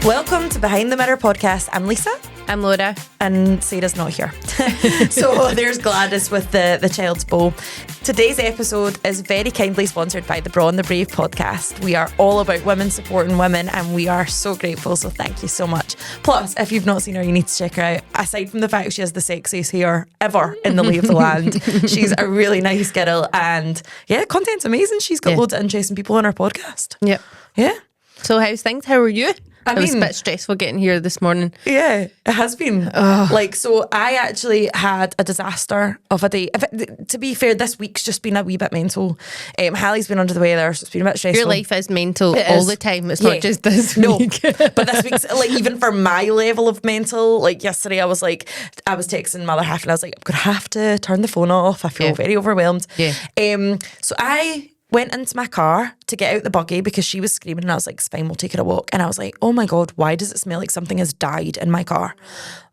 Welcome to Behind the Mirror podcast. I'm Lisa. I'm Laura. And Sarah's not here. So there's Gladys with the child's bow. Today's episode is very kindly sponsored by the Brawn the Brave podcast. We are all about women supporting women and we are so grateful, so thank you so much. Plus, if you've not seen her, you need to check her out. Aside from the fact she has the sexiest hair ever in the lay of the land, she's a really nice girl and content's amazing. She's got loads of interesting people on her podcast. Yep. Yeah. So how's things? How are you? It was a bit stressful getting here this morning. Yeah, it has been. So I actually had a disaster of a day. To be fair, this week's just been a wee bit mental. Hallie's been under the weather, so it's been a bit stressful. Your life is mental the time. It's not just this week. But this week's, like, even for my level of mental, like yesterday I was texting Mother Half and I was like, I'm going to have to turn the phone off. I feel very overwhelmed. Yeah. So I went into my car to get out the buggy because she was screaming and I was like, it's fine, we'll take her a walk. And I was like, oh my God, why does it smell like something has died in my car?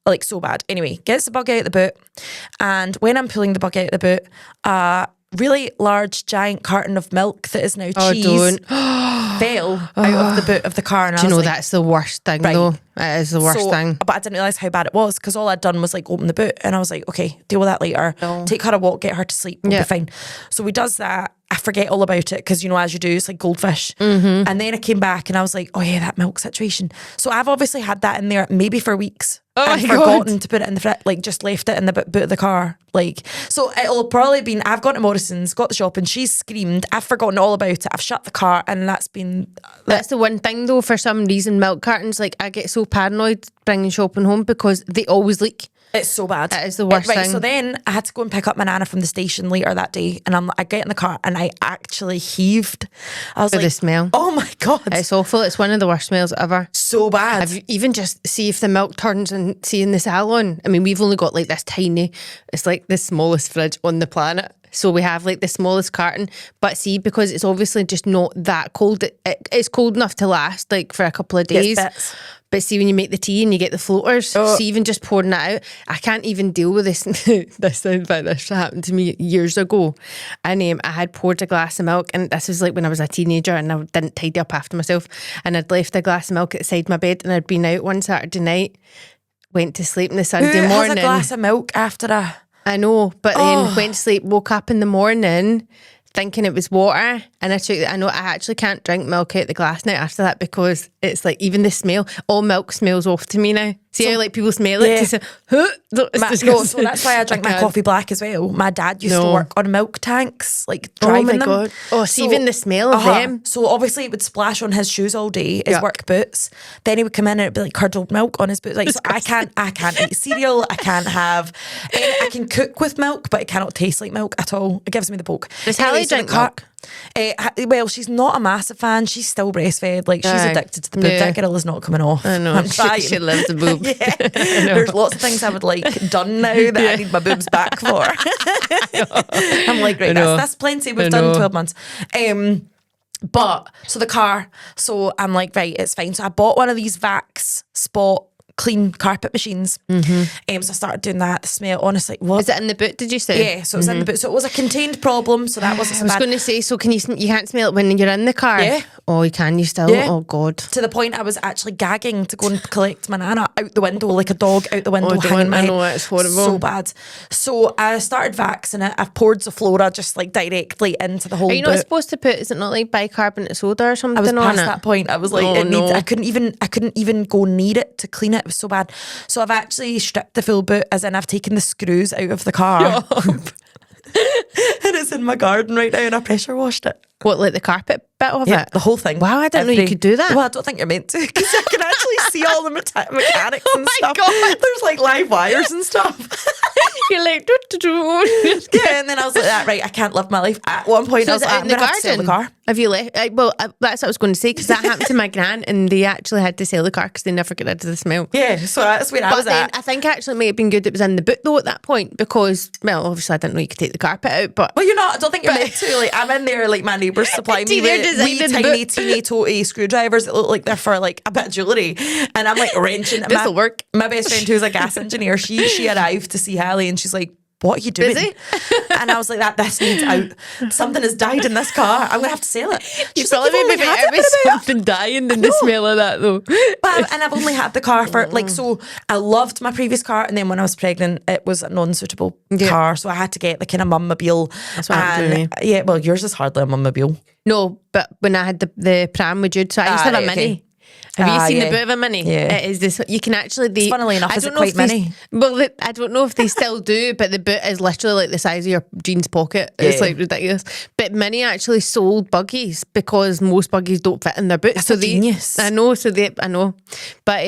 Like, so bad. Anyway, gets the buggy out the boot. And when I'm pulling the buggy out the boot, a really large, giant carton of milk that is now cheese fell out of the boot of the car. And Do you know, that's the worst thing, though. It is the worst thing. But I didn't realise how bad it was because all I'd done was like open the boot and I was like, okay, deal with that later. Take her a walk, get her to sleep, we'll be fine. So we does that. I forget all about it because, you know, as you do, it's like goldfish. Mm-hmm. And then I came back and I was like, oh yeah, that milk situation. So I've obviously had that in there maybe for weeks. And forgotten to put it in the fridge, like just left it in the boot of the car. Like, so it'll probably been, I've gone to Morrison's, got the shopping, she's screamed, I've forgotten all about it, I've shut the car and that's the one thing though, for some reason, milk cartons, like I get so paranoid bringing shopping home because they always leak. It's so bad. It is the worst thing. So then I had to go and pick up my nana from the station later that day and I get in the car and I actually heaved. I was For like, the smell. Oh my God. It's awful. It's one of the worst smells ever. So bad. Have you even just see if the milk turns and see in the salon? I mean, we've only got like this tiny, it's like the smallest fridge on the planet. So we have like the smallest carton, but see, because it's obviously just not that cold, it's cold enough to last like for a couple of days. Yes, but see, when you make the tea and you get the floaters, so even just pouring that out, I can't even deal with this. This happened to me years ago. And I had poured a glass of milk, and this was like when I was a teenager and I didn't tidy up after myself. And I'd left a glass of milk at the side of my bed, and I'd been out one Saturday night, went to sleep on the Sunday morning. Who has a glass of milk after a... I know, but then went to sleep, woke up in the morning thinking it was water, and I actually can't drink milk out the glass now after that because it's like even the smell, all milk smells off to me now. See how like people smell it? Say, huh? So that's why I drink my coffee black as well. My dad used to work on milk tanks, like driving them. God. Oh, so even the smell of them. So obviously it would splash on his shoes all day, his work boots. Then he would come in and it'd be like curdled milk on his boots. Like, so I can't eat cereal. I can't have. I can cook with milk, but it cannot taste like milk at all. It gives me the poke. Does Hallie drink milk? Well, she's not a massive fan. She's still breastfed. Like, she's addicted to the boob. That girl is not coming off. I know. She loves the boob. There's lots of things I would like done now that I need my boobs back for. I'm like, right, that's plenty. We've done 12 months. But so the car, so I'm like, right, it's fine. So I bought one of these Vax Spot clean carpet machines. So I started doing that. The smell, honestly, was it in the boot, did you say? Yeah, so it was in the boot. So it was a contained problem, so that wasn't so bad. I was going to say, so can you can't smell it when you're in the car? Yeah. Oh, you can, you still? Yeah. Oh, God. To the point I was actually gagging to go and collect my nana out the window, like a dog out the window. Hanging my head. I know, it's horrible. So bad. So I started vaxing it. I've poured Zoflora just like directly into the whole boot. Are you not supposed to put, is it not like bicarbonate soda or something I was on past it? that point. I was like, I couldn't even go near it to clean it. It was so bad. So I've actually stripped the full boot, as in I've taken the screws out of the car. And it's in my garden right now and I pressure washed it. What, like the carpet bit of it? The whole thing. Wow, I didn't know you could do that. Well, I don't think you're meant to because I can actually see all the mechanics and stuff. God. There's like live wires and stuff. You're like, yeah, and then I was like, right, I can't live my life. At one point, I was like, I'm going to have to sell the car. Have you left? Well, that's what I was going to say because that happened to my gran and they actually had to sell the car because they never got rid of the smell. Yeah, so that's where I was at. I think actually it may have been good it was in the boot though at that point because, well, obviously I didn't know you could take the carpet out, but... Well, you're not, I don't think you're meant to. Like, I'm in there, like, my neighbours supply me with wee tiny, teeny, toty screwdrivers that look like they're for, like, a bit of jewellery. And I'm, like, wrenching. This'll work. My best friend, who's a gas engineer, she arrived to see Hallie and she's like, what are you doing? Busy? And I was like, this needs out. Something has died in this car. I'm going to have to sell it. You probably like, maybe better with something dying than the smell of that, though. And I've only had the car for, like, so I loved my previous car. And then when I was pregnant, it was a non-suitable car. So I had to get the kind of mum-mobile. That's what happened to me. Yeah, well, yours is hardly a mum-mobile. No, but when I had the pram with Jude, so I used to have a mini. Okay. Have you seen the boot of a mini? Yeah. It is this. You can actually. Funnily enough, is it quite mini? Well, I don't know if they still do, but the boot is literally like the size of your jeans pocket. It's like ridiculous. But Mini actually sold buggies because most buggies don't fit in their boots. That's genius. I know. I know. But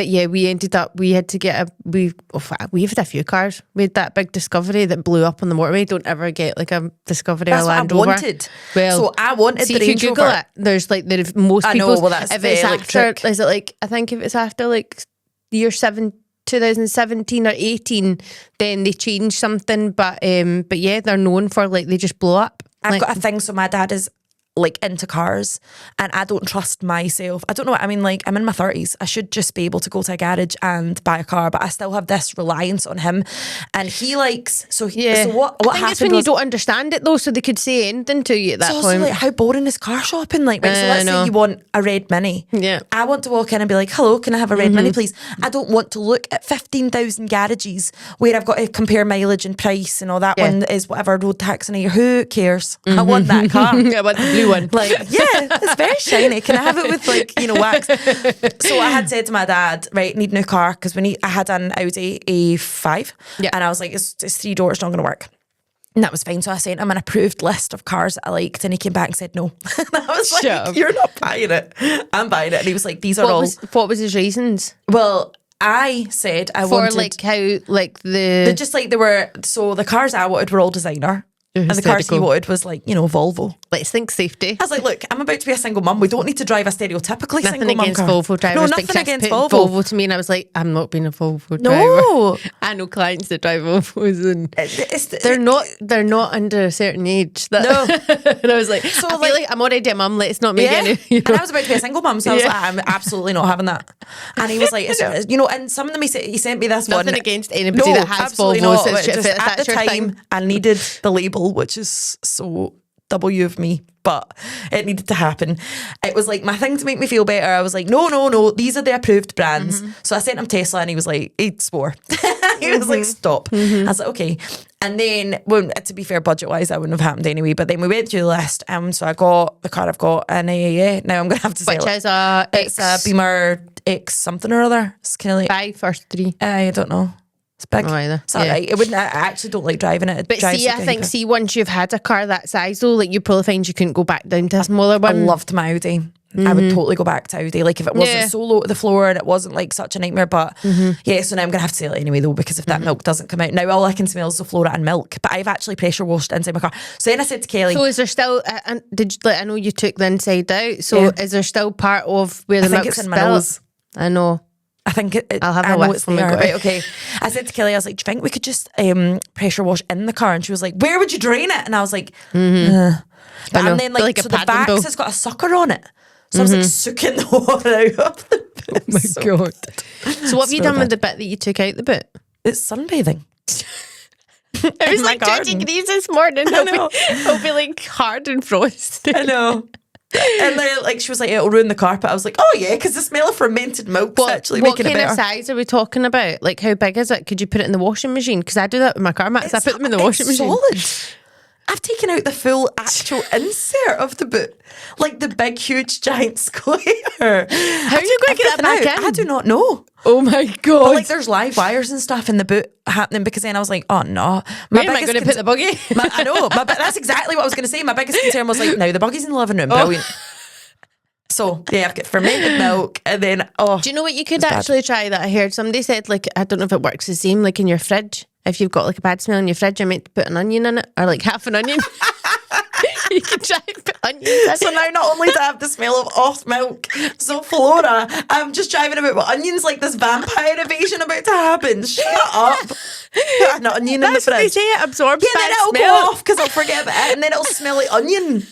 yeah, we ended up. We had to get we've had a few cars. We had that big Discovery that blew up on the motorway. Don't ever get like a Discovery or Land Rover. That's what I wanted. Well, so I wanted the Range if you Google Rover. it, there's like most I know, people. well, that's if it's electric. after, is it like, I think if it's after like year 2017 or 18, then they change something. But yeah, they're known for like they just blow up. I've got a thing. So my dad is like into cars, and I don't trust myself. I don't know. I mean, like, I'm in my 30s. I should just be able to go to a garage and buy a car, but I still have this reliance on him, and he likes. So what I think happened it's when you don't understand it though, so they could say anything to you at that it's also point. like, how boring is car shopping? Like, right, so let's know. say you want a red Mini. Yeah. I want to walk in and be like, hello, can I have a red Mini, please? I don't want to look at 15,000 garages where I've got to compare mileage and price and all that. One is whatever, road tax and a year. Who cares? I want that car. I want the blue one. Like, yeah, it's very shiny. Can I have it with, like, wax? So I had said to my dad, right, need a new car, because I had an Audi A5, and I was like, it's 3 doors, not going to work. And that was fine. So I sent him an approved list of cars that I liked, and he came back and said no. And I was like, you're not buying it. I'm buying it. And he was like, these are all. What was his reasons? Well, I said I wanted. For like how, like the. Just like they were. So the cars I wanted were all designer. And the cars he wanted was like, Volvo. Let's think safety. I was like, look, I'm about to be a single mum. We don't need to drive a stereotypically single mum car. Volvo drivers. No, nothing against Volvo. Volvo to me, and I was like, I'm not being a Volvo driver. No. I know clients that drive Volvos, and they're not under a certain age. No. And I was like, so I feel like I'm already a mum. Let's not make any. And I was about to be a single mum, so I was like, I'm absolutely not having that. And he was like, and some of them he sent me this Nothing one. against anybody that has Volvos. Not. Just at the time, I needed the label, which is so W of me, but it needed to happen. It was like my thing to make me feel better. I was like, no, these are the approved brands. So I sent him Tesla, and he was like, he swore. He was like, stop. I was like, okay. And then, well, to be fair, budget-wise, that wouldn't have happened anyway. But then we went through the list, so I got the car I've got, and now I'm going to have to sell it. Which is it's a Beamer X something or other. It's kind of like 5 or 3. I don't know. It's big. Oh, either. It's alright. It wouldn't. I actually don't like driving it. But see, I think once you've had a car that size though, like you probably find you couldn't go back down to a smaller one. I loved my Audi. I would totally go back to Audi. Like if it wasn't so low to the floor and it wasn't like such a nightmare. But so now I'm gonna have to sell it anyway though, because if that milk doesn't come out, now all I can smell is the Flora and milk. But I've actually pressure washed inside my car. So then I said to Kelly, so is there still? I know you took the inside out. So is there still part of where the milk's it's in my nose. I know. I think I'll have a whiff when we go. Right, okay. I said to Kelly, I was like, do you think we could just pressure wash in the car? And she was like, where would you drain it? And I was like, and then like so the back has got a sucker on it. So I was like sucking the water out of the boot. Oh my God. So what have you done with the bit that you took out the boot? It's sunbathing. It was like 20 degrees this morning. It'll be like hard and frosty. I know. And then, like, she was like, it'll ruin the carpet. I was like, oh yeah, because the smell of fermented milk is actually making it better. What kind of size are we talking about? Like, how big is it? Could you put it in the washing machine? Because I do that with my car mats. I put them in the washing machine. Solid. I've taken out the full actual insert of the boot, like the big, huge, giant square. How are you going to get that back in? I do not know. Oh my God. But like there's live wires and stuff in the boot happening, because then I was like, oh no. Where am I going to put the buggy? I know. That's exactly what I was going to say. My biggest concern was like, now the buggy's in the living room. Brilliant. So yeah, I've got fermented milk, and then do you know what you could actually try that I heard? Somebody said, like, I don't know if it works the same, like in your fridge. If you've got like a bad smell in your fridge, you're meant to put an onion in it, or like half an onion. You can try and put onions in. So now not only do I have the smell of off milk, so Flora, I'm just driving about with onions, like this vampire invasion about to happen. Shut up. Put an onion in the fridge. They say it absorbs then it'll smell. go off because I'll forget about it, and then it'll smell like onion.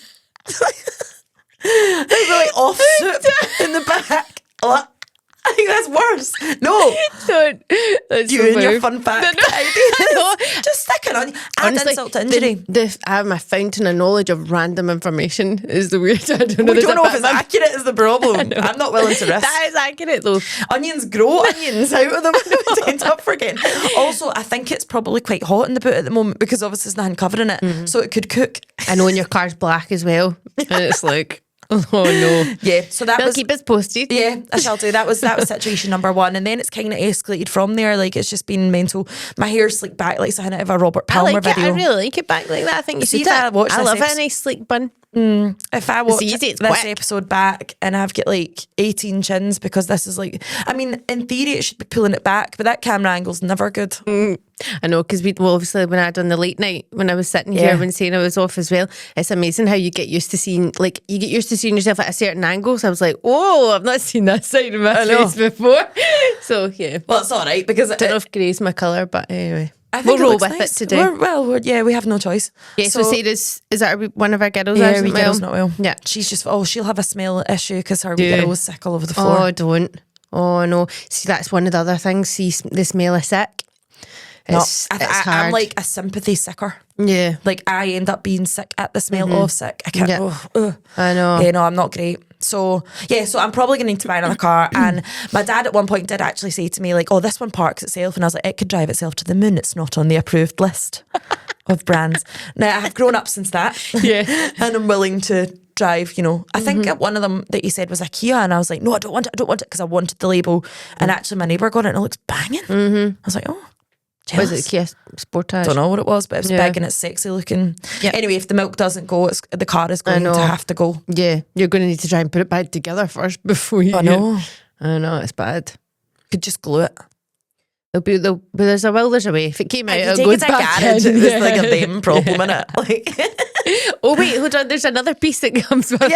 There's really off soup in the back. I think that's worse. No. Don't. That's You so and your funny. fun fact No, no. ideas. Just stick it on you. Add Honestly, insult to injury. I have my fountain of knowledge of random information is the weird. I don't know. We don't know if it's Batman. accurate is the problem. I'm not willing to risk. That is accurate though. Onions grow onions out of them. We end up forgetting. Also, I think it's probably quite hot in the boot at the moment because obviously there's nothing covering it, so it could cook. I know, and your car's black as well, and it's like, oh no. Yeah, so that They'll was. keep us posted. Yeah, I shall do. That was situation number one, and then it's kind of escalated from there. Like it's just been mental. My hair's slicked back like something out of a Robert I Palmer like it. video. I really like it back like that. I think you See, see if I that. watch I this love it. A nice sleek bun. If I watch easy, it's this quick. episode back and I've got like 18 chins because this is like, I mean, in theory it should be pulling it back, but that camera angle's never good. I know, because obviously when I done the late night, when I was sitting here when Sarah was off as well, it's amazing how you get used to seeing, like, you get used to seeing yourself at a certain angle. So I was like, oh, I've not seen that side of my face before. So yeah. Well, it's all right because I don't know if grey's my colour, but anyway. I think we'll roll looks with nice. it today. We have no choice. Yeah, so Sarah's, is that one of our girls? Yeah, we girl's not well. Yeah. She's just, she'll have a smell issue because her wee girl was sick all over the floor. Oh, don't. Oh, no. See, that's one of the other things. See, the smell of sick. It's hard. I'm like a sympathy sicker. Yeah. Like I end up being sick at the smell of sick. I can't. Yeah. I know. Yeah, no, I'm not great. So I'm probably going to need to buy another car. And my dad at one point did actually say to me like, oh, this one parks itself. And I was like, it could drive itself to the moon. It's not on the approved list of brands. Now I have grown up since that. Yeah. And I'm willing to drive, I think one of them that he said was a Kia, and I was like, no, I don't want it because I wanted the label. And actually my neighbour got it and it looks banging. I was like, oh, jealous. Was it Kia Sportage? Don't know what it was, but it was big and it's sexy looking. Yeah. Anyway, if the milk doesn't go, the car is going to have to go. Yeah, you're going to need to try and put it back together first before you. I know. I know, it's bad. Could just glue it. But there's a will, there's a way. If it came out, If it you goes take it to back garage, in. it's like a them problem, innit? Like, oh wait, hold on. There's another piece that comes with it.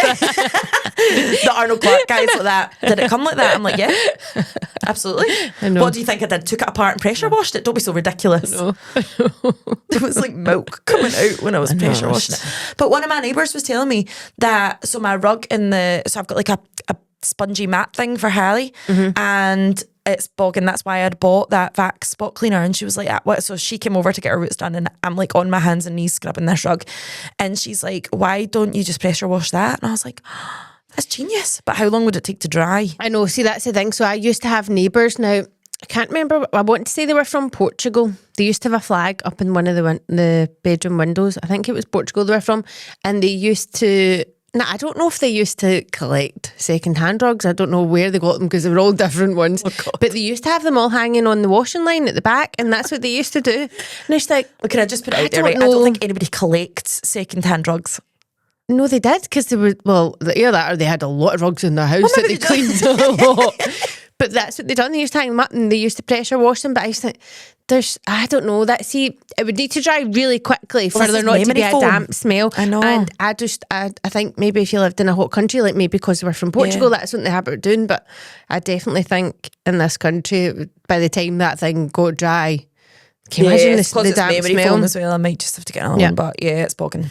the Arnold Clark guys like that. Did it come like that? I'm like, yeah, absolutely. I know. What do you think I did? Took it apart and pressure washed it? Don't be so ridiculous. No. There was like milk coming out when I was pressure washing it. But one of my neighbours was telling me that, so my rug so I've got like a spongy mat thing for Hallie, and it's bogging. That's why I'd bought that Vax spot cleaner. And she was like, what? So she came over to get her roots done, and I'm like on my hands and knees scrubbing this rug. And she's like, why don't you just pressure wash that? And I was like, that's genius. But how long would it take to dry? I know. See, that's the thing. So I used to have neighbours. Now, I can't remember. I want to say they were from Portugal. They used to have a flag up in one of the bedroom windows. I think it was Portugal they were from. And they used to... Now, I don't know if they used to collect second-hand rugs. I don't know where they got them because they were all different ones. Oh, but they used to have them all hanging on the washing line at the back, and that's what they used to do. And it's like... Well, can I just put it out there, right? I don't think anybody collects second-hand rugs. No, they did, because they were... Well, either that or they had a lot of rugs in their house that they cleaned a lot. But that's what they done. They used to hang them up and they used to pressure wash them. But I just think, I don't know, it would need to dry really quickly for there not to be a damp smell. I know. And I think maybe if you lived in a hot country, like maybe because we're from Portugal, that's what they have it doing. But I definitely think in this country, by the time that thing got dry, can you imagine the damp memory smell? foam as well. I might just have to get another one, but yeah, it's bogging.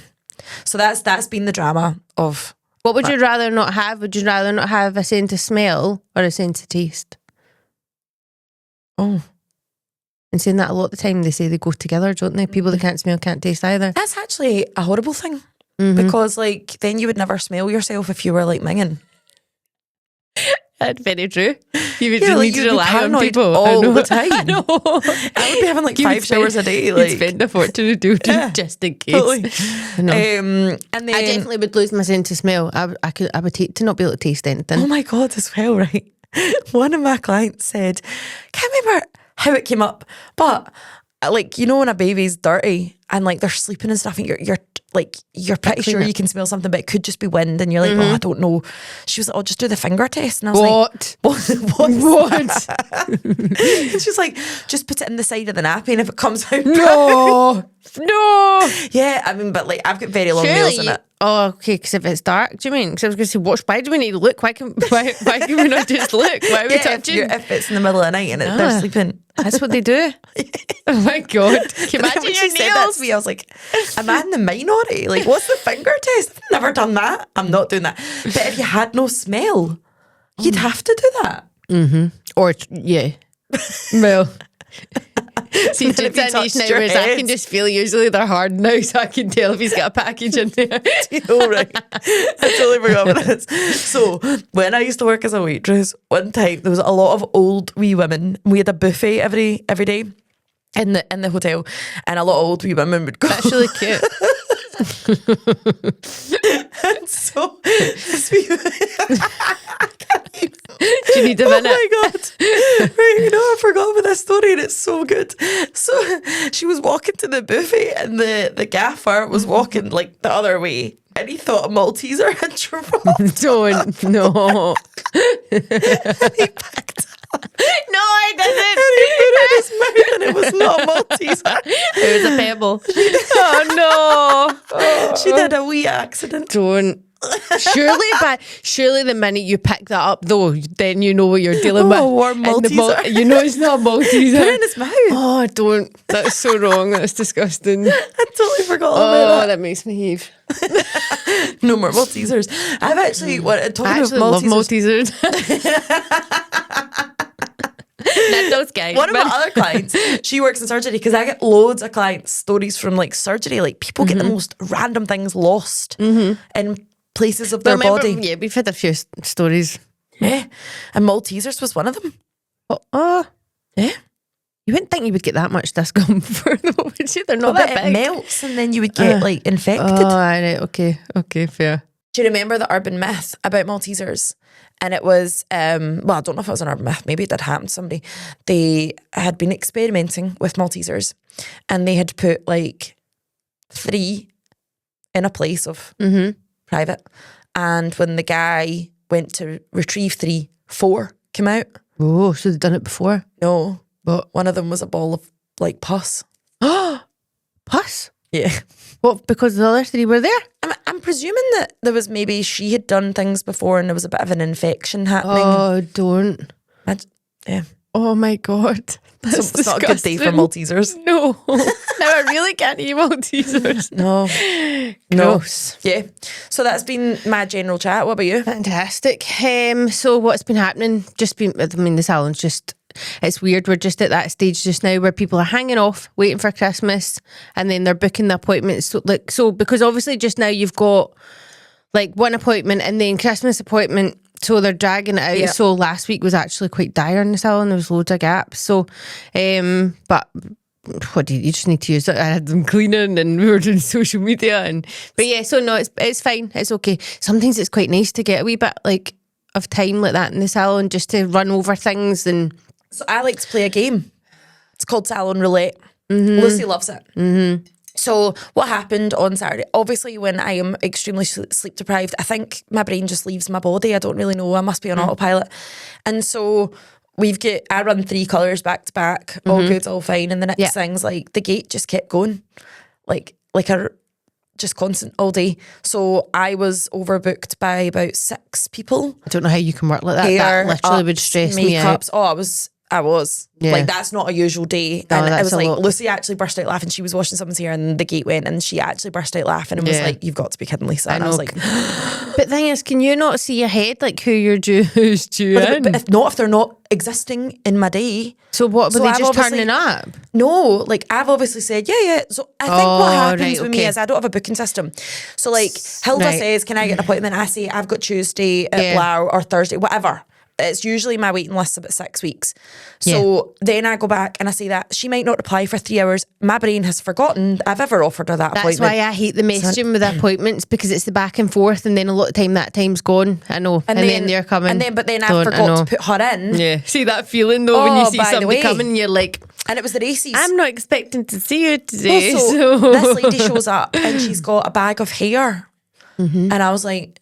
So that's been the drama of... What would you rather not have? Would you rather not have a sense of smell or a sense of taste? Oh. And saying that a lot of the time, they say they go together, don't they? People that can't smell can't taste either. That's actually a horrible thing. Because like then you would never smell yourself if you were like minging. That's very true. You would Yeah, like, need to you'd be rely on paranoid people all the time. I know. I would be having like 5 showers a day. You'd Like, spend a fortune to do just in case. totally. I know. And then I definitely would lose my sense of smell. I would hate to not be able to taste anything. oh my God, as well, right? One of my clients said, can't remember how it came up, but like, when a baby's dirty and like they're sleeping and stuff and you're pretty sure you can smell something, but it could just be wind and you're like, oh, I don't know. She was like, oh, just do the finger test. And I was like, what? And she's like, just put it in the side of the nappy and if it comes out No. yeah, I mean, but like I've got very long nails in it. Oh, okay, because if it's dark, do you mean? Because I was going to say, why do we need to look? Why can we not just look? Why are we touching? If it's in the middle of the night and they're sleeping. That's what they do. Oh my God. Can you imagine when your she said that nails? to me, I was like, am I in the minority? Like, what's the finger test? I've never done that. I'm not doing that. But if you had no smell, you'd have to do that. Or, yeah. Well... See, Then if you touched your I head. can just feel usually they're hard now, so I can tell if he's got a package in there. Oh, right. I totally forgot about this. So when I used to work as a waitress, one time there was a lot of old wee women. We had a buffet every day in the hotel, and a lot of old wee women would go. That's really cute. And so this wee Do you need a minute? Oh my God. Right, I forgot about this story and it's so good. So she was walking to the buffet and the gaffer was walking like the other way and he thought a Malteser had dropped. Don't. No. He picked up No, I didn't. and he put it in his mouth and it was not a Malteser. It was a pebble. Oh, no. She did a wee accident. Don't. Surely the minute you pick that up though, then you know what you're dealing with. Warm And Malteser. you know it's not Malteser. Put it in his mouth. Oh, don't. That's so wrong. That's disgusting. I totally forgot Oh, about that makes me heave. that. No more Maltesers. I've actually, talking I of actually love Maltesers. Maltesers. Nando's gang. One of my other clients, she works in surgery because I get loads of clients stories from like surgery. Like people get the most random things lost in places of their body. Yeah, we've had a few stories. Yeah, and Maltesers was one of them. Oh, Yeah, you wouldn't think you would get that much discomfort though, would you? They're not but that it big. melts and then you would get like infected. Oh, right. Okay, fair. Do you remember the urban myth about Maltesers? And it was, well, I don't know if it was an urban myth. Maybe it did happen to somebody. They had been experimenting with Maltesers and they had put like 3 in a place of private. And when the guy went to retrieve 3, 4 came out. Oh, so they've done it before? No, But one of them was a ball of like pus. Pus? Yeah. What, because the other 3 were there? I'm presuming that there was maybe she had done things before and there was a bit of an infection happening. Oh, don't. Yeah. Oh my God. That's So it's not a good day for disgusting. Maltesers. No. Now I really can't eat Maltesers. No. Gross. Yeah. So that's been my general chat. What about you? Fantastic. So what's been happening? The salon's just, it's weird. We're just at that stage just now where people are hanging off, waiting for Christmas, and then they're booking the appointments. So because obviously just now you've got like one appointment and then Christmas appointment. So they're dragging it out. Yeah. So last week was actually quite dire in the salon. There was loads of gaps. So, but what do you just need to use it? I had them cleaning and we were doing social media but yeah. So no, it's fine. It's okay. Sometimes it's quite nice to get a wee bit like of time like that in the salon just to run over things and. So I like to play a game. It's called Salon Roulette. Lucy loves it. So what happened on Saturday? Obviously, when I am extremely sleep deprived, I think my brain just leaves my body. I don't really know. I must be on autopilot. And so I run 3 colours back to back. All good, all fine. And the next thing's like the gate just kept going, like a just constant all day. So I was overbooked by about 6 people. I don't know how you can work like that. Hair, That literally would ups, stress me out. makeups. Oh, I was. Yeah. Like, that's not a usual day. No, And it that's was a like, lot. Lucy actually burst out laughing. She was washing someone's hair and the gate went and she actually burst out laughing and was Yeah. like, you've got to be kidding, Lisa. And I was like, But the thing is, can you not see ahead like who's due in? but if they're not existing in my day. So what, were So they I've just obviously- turning up? No, like I've obviously said, yeah. So I think Oh, what happens right, with me okay. is I don't have a booking system. So like Hilda Right. says, can I get an appointment? I say, I've got Tuesday at Yeah. Blau or Thursday, whatever. It's usually my waiting list's about 6 weeks. So then I go back and I say that she might not reply for 3 hours. My brain has forgotten I've ever offered her that That's appointment. why I hate the messaging with appointments because it's the back and forth and then a lot of time that time's gone. I know. And then they're coming. But then I Don't, forgot know. to put her in. Yeah. See that feeling though when you Oh, see by the somebody way. coming and you're like, And it was the races. I'm not expecting to see you today. Also, so. this lady shows up and she's got a bag of hair. And I was like,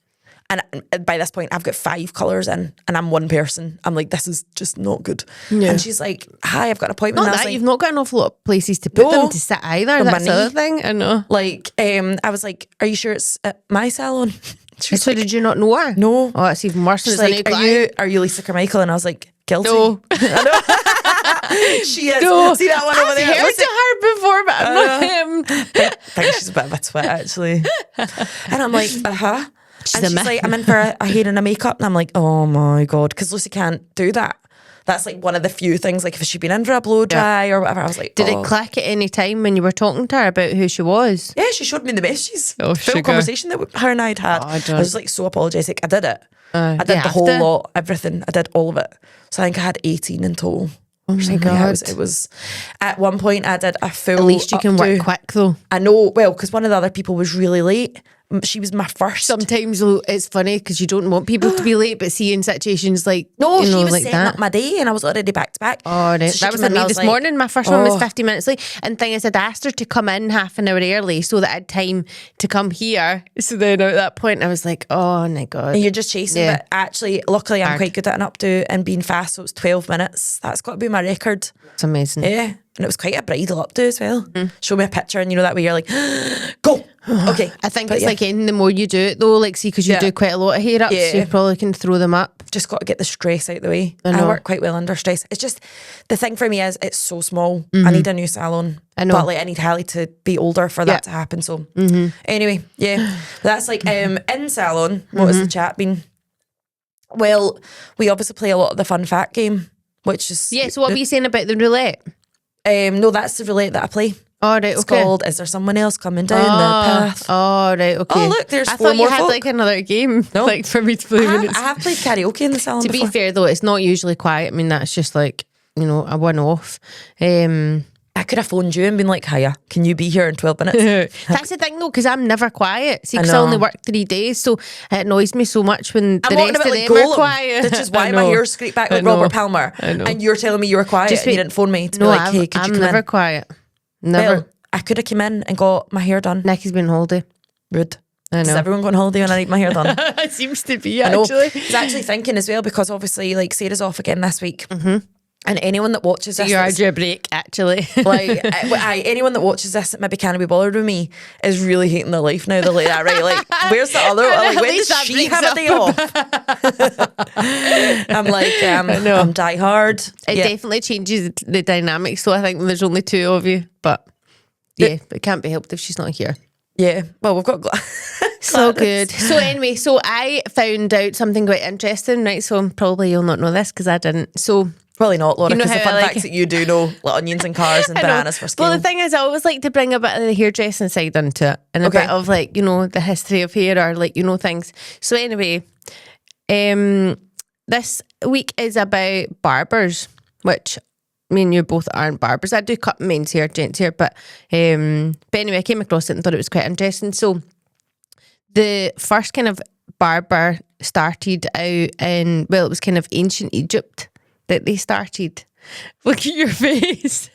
and by this point, I've got 5 colours in and I'm one person. I'm like, this is just not good. Yeah. And she's like, hi, I've got an appointment. Not And I that, was like, you've not got an awful lot of places to put No. them to sit either. On my That's the other knee. thing. I know. like, I was like, are you sure it's at my salon? She was So like, did you not know her? no. Oh, that's even worse. She's It's a new like, client. are you Lisa Carmichael? And I was like, guilty. No. She is. No. See that one over I've there? heard Listen, of her before, but I'm not him. I think she's a bit of a twit, actually. And I'm like, uh-huh. She's And a she's myth. like, I'm in for a hair and a makeup. And I'm like, oh my God. Because Lucy can't do that. That's like one of the few things, like if she'd been in for a blow dry or whatever, I was like, Did it click at any time when you were talking to her about who she was? Yeah, she showed me the messages. Oh, full sugar. conversation that her and I'd had. I was like so apologetic. I did it. I did the whole lot, everything. I did all of it. So I think I had 18 in total. Oh my God. It was at one point I did a full. At least you can work quick though. I know, well, because one of the other people was really late. She was my first. Sometimes though, it's funny because you don't want people to be late, but see in situations like no, she was like setting up my day and I was already back to back. Oh, right. So that was like me this morning. My first one was 50 minutes late. And thing is, I'd asked her to come in half an hour early so that I had time to come here. So then at that point, I was like, oh my God. And you're just chasing, but actually, luckily, I'm quite good at an updo and being fast. So it's 12 minutes. That's got to be my record. It's amazing. Yeah. And it was quite a bridal updo as well. Show me a picture and you know that way you're like, go. Okay. I think it's like anything, the more you do it though, like see, because you do quite a lot of hair ups, so you probably can throw them up. Just got to get the stress out the way. I work quite well under stress. It's just, the thing for me is it's so small. I need a new salon. I know. But like I need Hallie to be older for that to happen. So anyway, that's like in salon, what has the chat been? Well, we obviously play a lot of the fun fact game, which is... Yeah, so what were you saying about the roulette? No, that's the roulette that I play. Oh, right, it's called Is There Someone Else Coming Down the Path? Oh, right, okay. Oh, look, there's I four thought you more had folk. like another game, like for me to play. I have played karaoke in the salon To before. be fair though, it's not usually quiet. I mean, that's just like, you know, a one-off. I could have phoned you and been like, hiya, can you be here in 12 minutes? That's the thing though, because I'm never quiet. See, because I only work 3 days, so it annoys me so much when the rest of them are quiet. Which is why my hair's scraped back like Robert Palmer. And you're telling me you were quiet and you didn't phone me to be like, hey, could you come in? I'm never quiet. Never. Well, I could have come in and got my hair done. Nicky's been on holiday. Rude. I know. Does everyone go on holiday when I need my hair done? It seems to be, actually. I was actually thinking as well, because obviously like Sarah's off again this week. And anyone that watches this, you're on your break, actually. Like, anyone that watches this that maybe can't be bothered with me is really hating their life now. They're like, that right? Like, where's the other? Like, when does she have a day off? I'm like, I'm die hard. It definitely changes the dynamics. So I think there's only 2 of you, but it can't be helped if she's not here. Yeah, well, we've got so good. So anyway, so I found out something quite interesting, right? So probably you'll not know this because I didn't. So. Probably not, Laura, because you know the fun facts that you do know, like onions and cars and bananas for scale. Well, the thing is, I always like to bring a bit of the hairdressing side into it and a bit of like, you know, the history of hair or like, you know, things. So anyway, this week is about barbers, which me and you both aren't barbers. I do cut men's hair, gents hair, but anyway, I came across it and thought it was quite interesting. So the first kind of barber started out in, well, it was kind of ancient Egypt that they started. Look at your face.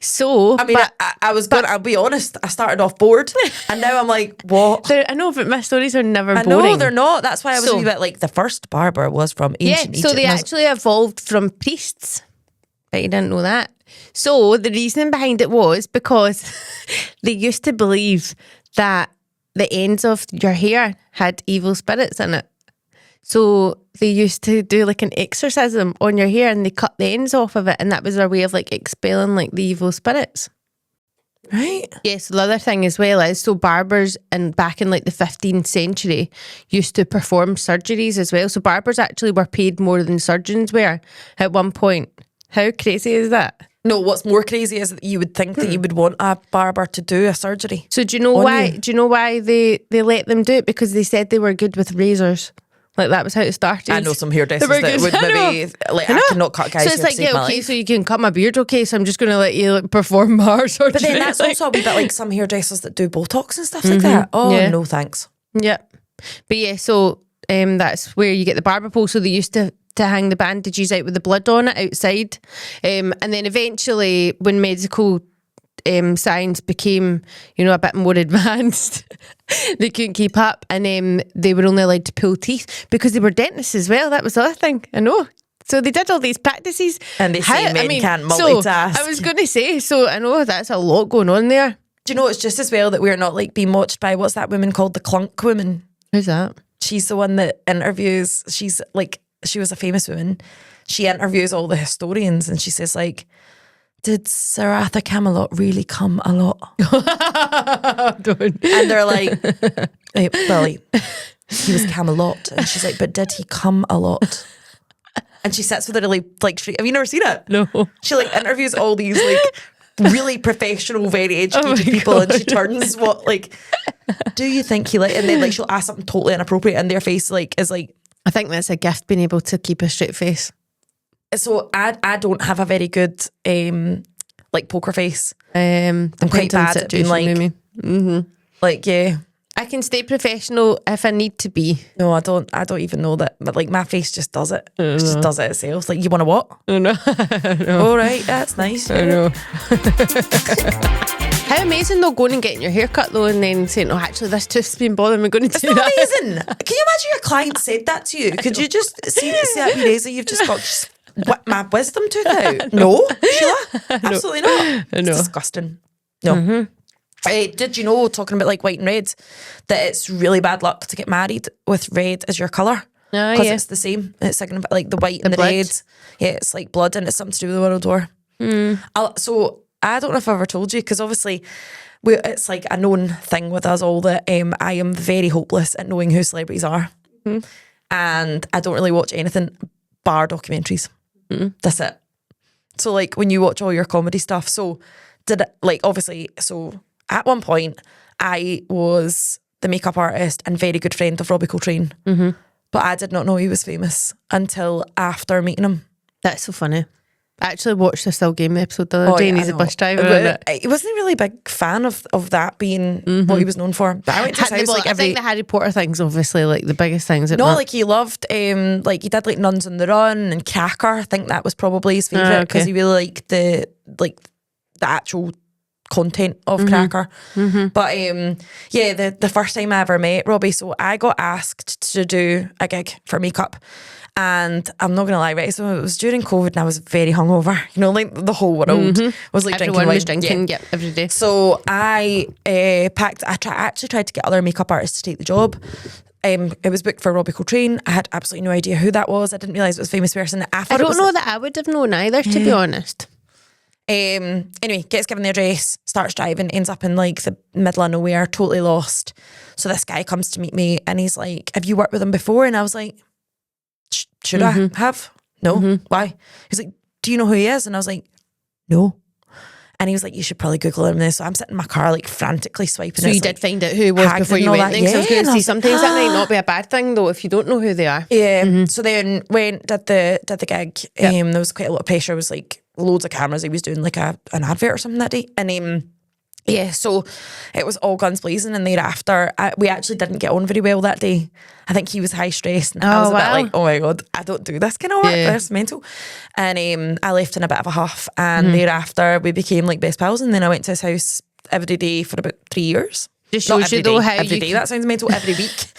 So, I mean, I'll be honest, I started off bored and now I'm like, what? I know, but my stories are never boring. No, they're not. That's why I was a wee bit like, the first barber was from ancient Egypt. So they actually evolved from priests. But you didn't know that. So the reason behind it was because they used to believe that the ends of your hair had evil spirits in it. So they used to do like an exorcism on your hair and they cut the ends off of it, and that was their way of like expelling like the evil spirits. Right. Yes, the other thing as well is, so barbers back in like the 15th century used to perform surgeries as well. So barbers actually were paid more than surgeons were at one point. How crazy is that? No, what's more crazy is that you would think that you would want a barber to do a surgery. So do you know why? Do you know why they let them do it? Because they said they were good with razors. Like that was how it started. I know some hairdressers that would maybe like, I cannot cut guys. So it's like, yeah, okay, so you can cut my beard, okay, so I'm just going to let you like, perform my surgery. But then that's also a wee bit like some hairdressers that do Botox and stuff like that. Oh, no thanks. Yeah. But yeah, so that's where you get the barber pole. So they used to hang the bandages out with the blood on it outside. And then eventually when medical science became, you know, a bit more advanced, they couldn't keep up, and they were only allowed to pull teeth because they were dentists as well. That was the other thing, I know. So they did all these practices. And they say men can't multitask. So I was going to say, so I know that's a lot going on there. Do you know, it's just as well that we're not like being watched by, what's that woman called, the clunk woman? Who's that? She's the one that interviews, she's like, she was a famous woman. She interviews all the historians and she says like, did Sir Arthur Camelot really come a lot? And they're like, hey, Billy, he was Camelot. And she's like, but did he come a lot? and she sits with a really like have you never seen it? No. She like interviews all these like really professional, very educated people, and she turns what like, do you think he like, and then like she'll ask something totally inappropriate and their face like is like, I think that's a gift, being able to keep a straight face. So I don't have a very good like poker face. I'm quite bad at being like like yeah. I can stay professional if I need to be. No, I don't even know that. But like my face just does it. It just does it itself. Like, you want to what? I know. All right, that's nice. I know. How amazing though, going and getting your hair cut though, and then saying, oh, actually this tooth's been bothering me, going to do that. It's amazing. Can you imagine your client said that to you? Could you just see that Razor, you've just got my wisdom tooth out? No, Sheila, absolutely not. It's disgusting. No. Did you know, talking about like white and red, that it's really bad luck to get married with red as your colour? Because it's the same. It's signified like the white and the red. Yeah, it's like blood, and it's something to do with the World War. So I don't know if I ever told you, because obviously it's like a known thing with us all that I am very hopeless at knowing who celebrities are. And I don't really watch anything bar documentaries. That's it. So like when you watch all your comedy stuff, so did it like obviously, so at one point I was the makeup artist and very good friend of Robbie Coltrane, but I did not know he was famous until after meeting him. That's so funny. I actually watched the Still Game episode the other day, and he's a bus driver. He wasn't really a big fan of that being what he was known for. But I went to his house like I think the Harry Potter thing's obviously like the biggest things. No, like he loved, like he did like Nuns on the Run and Cracker. I think that was probably his favourite, because he really liked the actual content of Cracker. But yeah, the first time I ever met Robbie, so I got asked to do a gig for makeup. And I'm not gonna lie, right? So it was during COVID, and I was very hungover. You know, like the whole world was like everyone was drinking yeah, every day. So I packed. I actually tried to get other makeup artists to take the job. It was booked for Robbie Coltrane. I had absolutely no idea who that was. I didn't realise it was a famous person. I don't know that I would have known either, to be honest. Anyway, gets given the address, starts driving, ends up in like the middle of nowhere, totally lost. So this guy comes to meet me, and he's like, "Have you worked with him before?" And I was like, should I have? No. Why? He's like, "Do you know who he is?" And I was like, "No." And he was like, "You should probably Google him." This. So I'm sitting in my car like frantically swiping. So you did find out who he was before you went there? Yeah, I was going to see, sometimes that might not be a bad thing though, if you don't know who they are. Yeah. So then did the gig. There was quite a lot of pressure. It was like loads of cameras. He was doing like an advert or something that day. And yeah, so it was all guns blazing, and thereafter we actually didn't get on very well that day. I think he was high stressed, and I was a bit like, oh my God, I don't do this kind of work, that's mental. And I left in a bit of a huff, and thereafter we became like best pals, and then I went to his house every day for about 3 years. Just shows you though how every day. That sounds mental. Every week.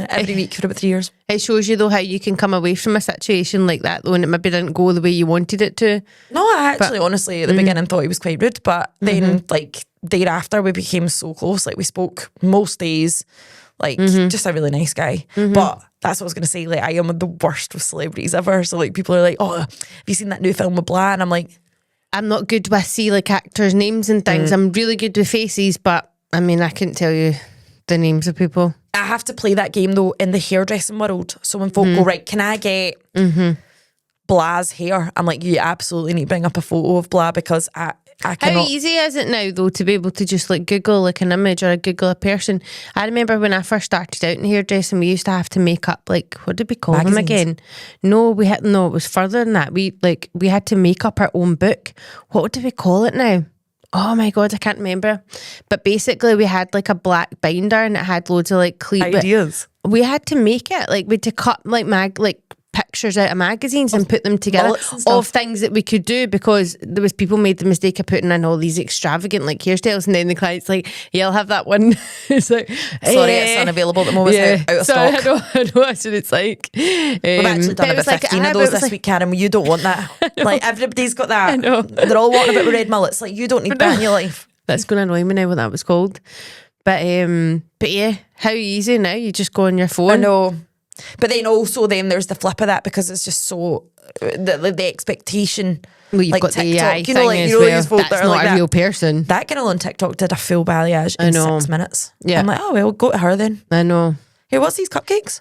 Every week for about 3 years. It shows you though how you can come away from a situation like that though, and it maybe didn't go the way you wanted it to. No, I actually honestly at the beginning thought he was quite rude, but then like thereafter we became so close. Like we spoke most days. Like just a really nice guy. But that's what I was gonna say. Like I am the worst with celebrities ever. So like people are like, "Oh, have you seen that new film with blah?" And I'm like, I'm not good with like actors' names and things. I'm really good with faces, but I mean, I couldn't tell you the names of people. I have to play that game though in the hairdressing world. So when folk go, right, can I get Blah's hair? I'm like, you absolutely need to bring up a photo of Blah, because I cannot. How easy is it now though to be able to just like Google like an image or Google a person? I remember when I first started out in hairdressing, we used to have to make up like, what did we call them again? No, it was further than that. We had to make up our own book. What did we call it now? Oh my God, I can't remember. But basically we had like a black binder, and it had loads of like ideas. We had to make it, like we had to cut like pictures out of magazines and put them together of things that we could do, because there was people made the mistake of putting in all these extravagant like hairstyles, and then the client's like, yeah, I'll have that one. It's like, sorry, it's unavailable at the moment. Out of stock. I know what it's like. We've actually done about 15 of those this week, Karen. You don't want that. Like everybody's got that. I know. They're all wanting about red mullets. Like you don't need that in your life. That's going to annoy me now what that was called. But yeah, how easy now. You just go on your phone. I know. But then also there's the flip of that, because it's just so the expectation. Well, you've like got TikTok, the AI you know, like thing you know, as well. That's not like a real person. That girl on TikTok did a full balayage in 6 minutes. Yeah, I'm like, oh well, go to her then. I know. Hey, what's these cupcakes?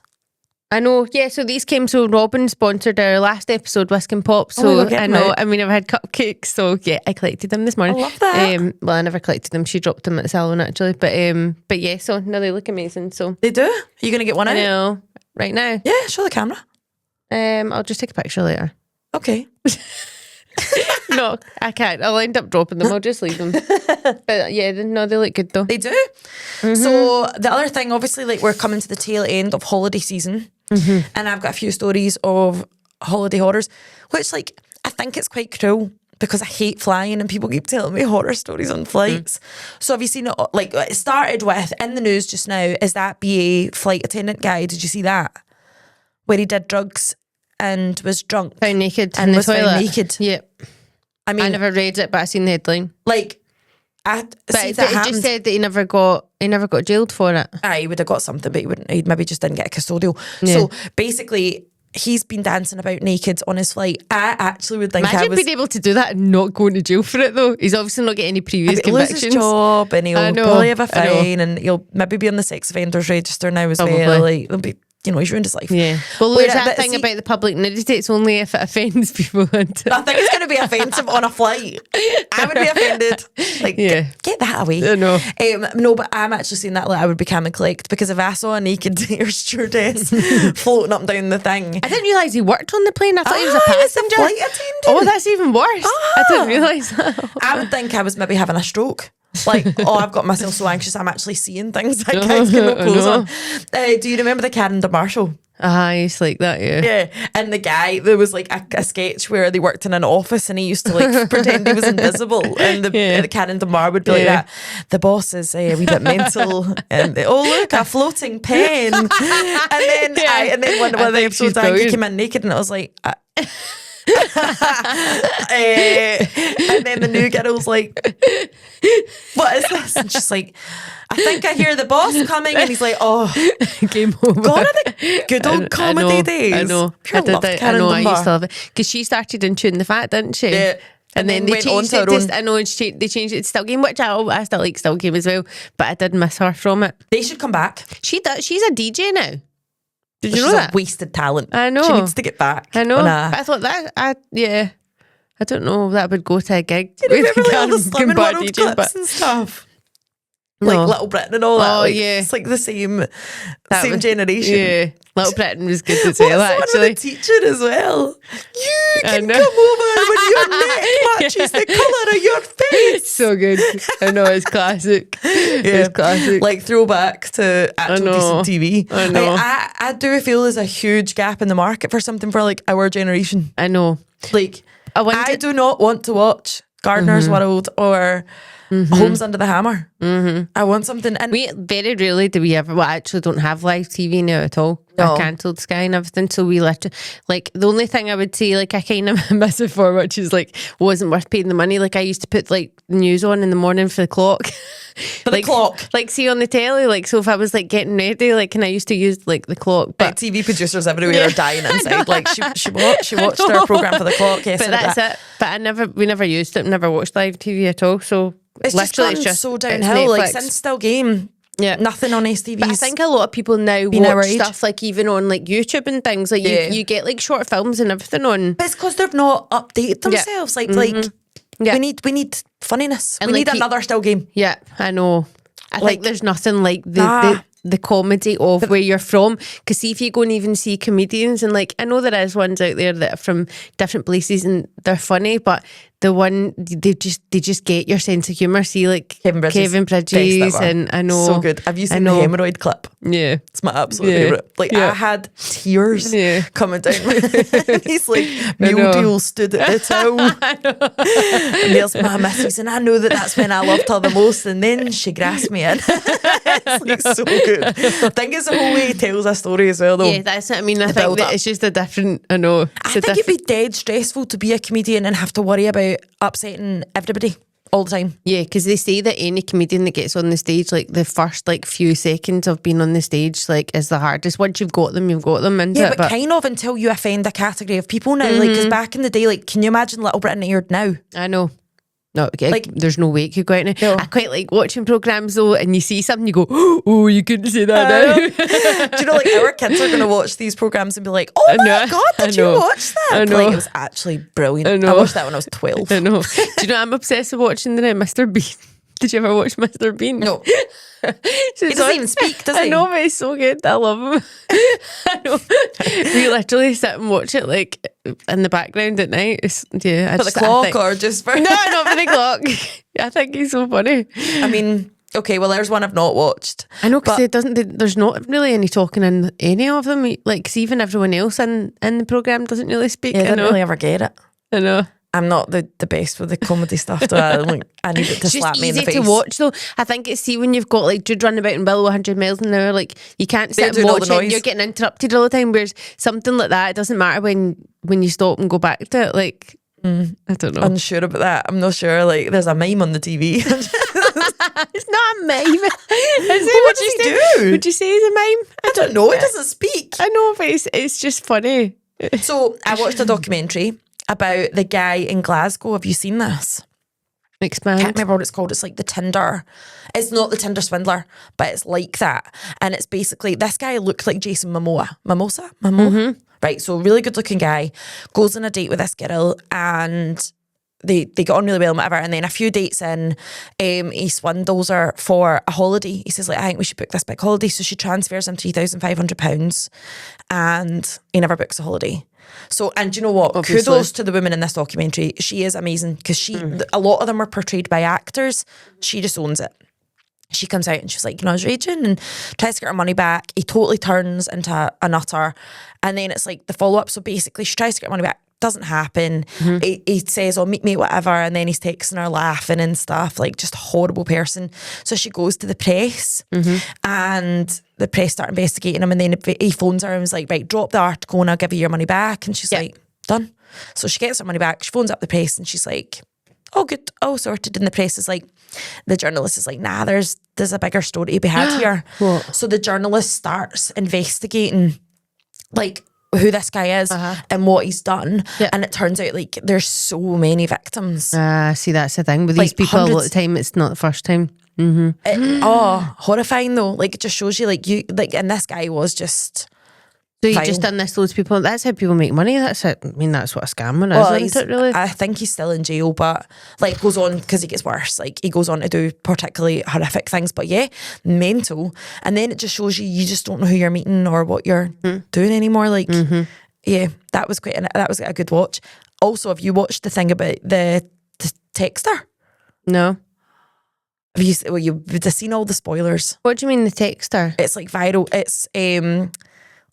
I know, yeah. So these came. So Robin sponsored our last episode, Whisk and Pop. So I know. I mean, I've had cupcakes. So yeah, I collected them this morning. I love that. Well, I never collected them. She dropped them at the salon actually. But yeah. So no, they look amazing. So they do. Are you gonna get one out? No, right now. Yeah, show the camera. I'll just take a picture later. Okay. No, I can't. I'll end up dropping them. I'll just leave them. But yeah, no, they look good though. They do. So the other thing, obviously, like we're coming to the tail end of holiday season, and I've got a few stories of holiday horrors, which like I think it's quite cruel because I hate flying and people keep telling me horror stories on flights. So have you seen it? Like it started with in the news just now is that BA flight attendant guy. Did you see that? Where he did drugs and was drunk. Found naked and in the was toilet. found naked. Yep. I mean, I never read it, but I seen the headline. Like, But it just said that he never got jailed for it. He would have got something, but he maybe just didn't get a custodial. Yeah. So basically, he's been dancing about naked on his flight. I actually would think Imagine being able to do that and not going to jail for it though. He's obviously not getting any previous he'll lose convictions. his job and he'll probably have a fine and he'll maybe be on the sex offenders register now as well. Like, there'll be, he's ruined his life. Yeah. Well, there's that thing about the public nudity. It's only if it offends people. I think it's going to be offensive on a flight. I would be offended. Like, get that away. I know. No, but I'm actually saying that like I would be calm and collect because if I saw a naked air stewardess floating up and down the thing. I didn't realise he worked on the plane. I thought he was a passenger. Flight attendant. Oh, that's even worse. I didn't realise that. I would think I was maybe having a stroke. Like, I've got myself so anxious I'm actually seeing things. That guy's got no clothes on. Do you remember the Karen DeMarshall? It's like that, yeah. Yeah, and the guy, there was like a sketch where they worked in an office and he used to like pretend he was invisible and the Karen DeMar would be like that. The boss is a wee bit mental and look, a floating pen. and then one of the episodes he came in naked and it was like... and then the new girl's like, what is this? And she's like, I think I hear the boss coming. And he's like, game over. Gone are the good old comedy days. I know. I used to love it because she started in Tune the Fat, didn't she? Yeah. And then they changed it to, they changed it to Still Game, which I still like Still Game as well, but I did miss her from it. They should come back. She's a DJ now. Did you know She's that? A wasted talent. I know. She needs to get back. I know. But I thought that, I don't know if that would go to a gig. You remember like all the Slimming World clips and stuff? No. Like Little Britain and all that. Oh, like, yeah. It's like the same generation. Yeah. Little Britain was good as well, actually. One with the teacher as well. You can come over when your neck matches the colour of your face. So good. I know, it's classic. It's classic. Like throwback to actual decent TV. I know. Like, I do feel there's a huge gap in the market for something for like our generation. I know. Like, I do not want to watch Gardener's World or Homes Under the Hammer. I want something. And we very rarely do we ever. Well, I actually don't have live TV now at all. No. I cancelled Sky and everything, so we literally like the only thing I would say like I kind of miss it for, which is like wasn't worth paying the money. Like I used to put like the news on in the morning for the clock. For the clock, like see on the telly. Like so, if I was like getting ready, like and I used to use like the clock. But like TV producers everywhere are dying inside. Like she watched our program for the clock. Yes, but that's it. But we never used it. Never watched live TV at all. So it's literally just so downhill. Like since Still Game. Yeah, nothing on STV. But I think a lot of people now watch stuff like even on like YouTube and things. Like you get like short films and everything on. But it's because they've not updated themselves. We need funniness. And we need another Still Game. Yeah, I know. I think there's nothing like the comedy of where you're from. Because see if you go and even see comedians and like I know there is ones out there that are from different places and they're funny, but the one they just get your sense of humour. See like Kevin Bridges and I know so good. Have you seen the hemorrhoid clip? Yeah, it's my absolute favourite. Like I had tears coming down. He's like meal deal stood at the till. And there's my missus, and I know that's when I loved her the most. And then she grasped me in. It's like so good. I think it's the whole way he tells a story as well, though. Yeah, that's it. I mean, I think that it's just a different. I know. I think it'd be dead stressful to be a comedian and have to worry about upsetting everybody all the time. Yeah, because they say that any comedian that gets on the stage, like the first like few seconds of being on the stage, like is the hardest. Once you've got them, Yeah, but kind of until you offend a category of people now. Like, because back in the day, like, can you imagine Little Britain aired now? I know. No, okay, Like, there's no way it could go out now. No. I quite like watching programmes though, and you see something, you go, oh, you couldn't say that now. Do you know, like, our kids are going to watch these programmes and be like, oh my God, did you watch that? I know. Like, it was actually brilliant. I know. I watched that when I was 12. I know. Do you know I'm obsessed with watching the Mr. Bean? Did you ever watch Mr. Bean? No. He doesn't even speak, does he? I know, but he's so good. I love him. I know. We literally sit and watch it like in the background at night. Yeah, For the clock or just for... No, not for the clock. I think he's so funny. I mean, okay, well, there's one I've not watched. I know, because there's not really any talking in any of them. Like, 'cause even everyone else in the programme doesn't really speak. Yeah, I I didn't know. really ever get it. I know. I'm not the best with the comedy stuff. So I need it to slap me in the face. It's easy to watch though. I think it's, see, when you've got like Jude running about in Willow 100 miles an hour, like you can't sit and watch it. You're getting interrupted all the time. Whereas something like that, it doesn't matter when you stop and go back to it. Like, I don't know. Unsure about that. I'm not sure. Like, there's a mime on the TV. It's not a mime. What does he do? Would you say he's a mime? I don't know. He doesn't speak. I know, but it's just funny. So I watched a documentary about the guy in Glasgow. Have you seen this? Expand. I can't remember what it's called. It's like the Tinder. It's not the Tinder swindler, but it's like that. And it's basically, this guy looks like Jason Momoa. Momoa? Right, so really good looking guy, goes on a date with this girl, and they get on really well and whatever. And then a few dates in, he swindles her for a holiday. He says, like, I think we should book this big holiday. So she transfers him £3,500 and he never books a holiday. So, and do you know what? Obviously. Kudos to the woman in this documentary. She is amazing because a lot of them are portrayed by actors. She just owns it. She comes out and she's like, I was raging, and tries to get her money back. He totally turns into a nutter. And then it's like the follow-up. So basically she tries to get her money back. Doesn't happen. He says, oh, meet me, whatever. And then he's texting her laughing and stuff, like just a horrible person. So she goes to the press and the press start investigating him. And then he phones her and was like, right, drop the article and I'll give you your money back. And she's like, done. So she gets her money back. She phones up the press and she's like, oh, good. Oh, sorted. And the press is like, the journalist is like, nah, there's a bigger story to be had here. What? So the journalist starts investigating, like, who this guy is and what he's done. And it turns out, like, there's so many victims. See, that's the thing with these Like, people. hundreds. A lot of the time, it's not the first time. Horrifying though. Like, it just shows you, like, and this guy was just... So you vile. just done this to loads of people. That's how people make money. That's it. I mean, that's what a scammer is, isn't it, really? I think he's still in jail, but like goes on, because he gets worse. Like, he goes on to do particularly horrific things, but yeah, mental. And then it just shows you just don't know who you're meeting or what you're doing anymore. Like, yeah, that was a good watch. Also, have you watched the thing about the texter? No. You've seen all the spoilers. What do you mean, the texter? It's like viral. It's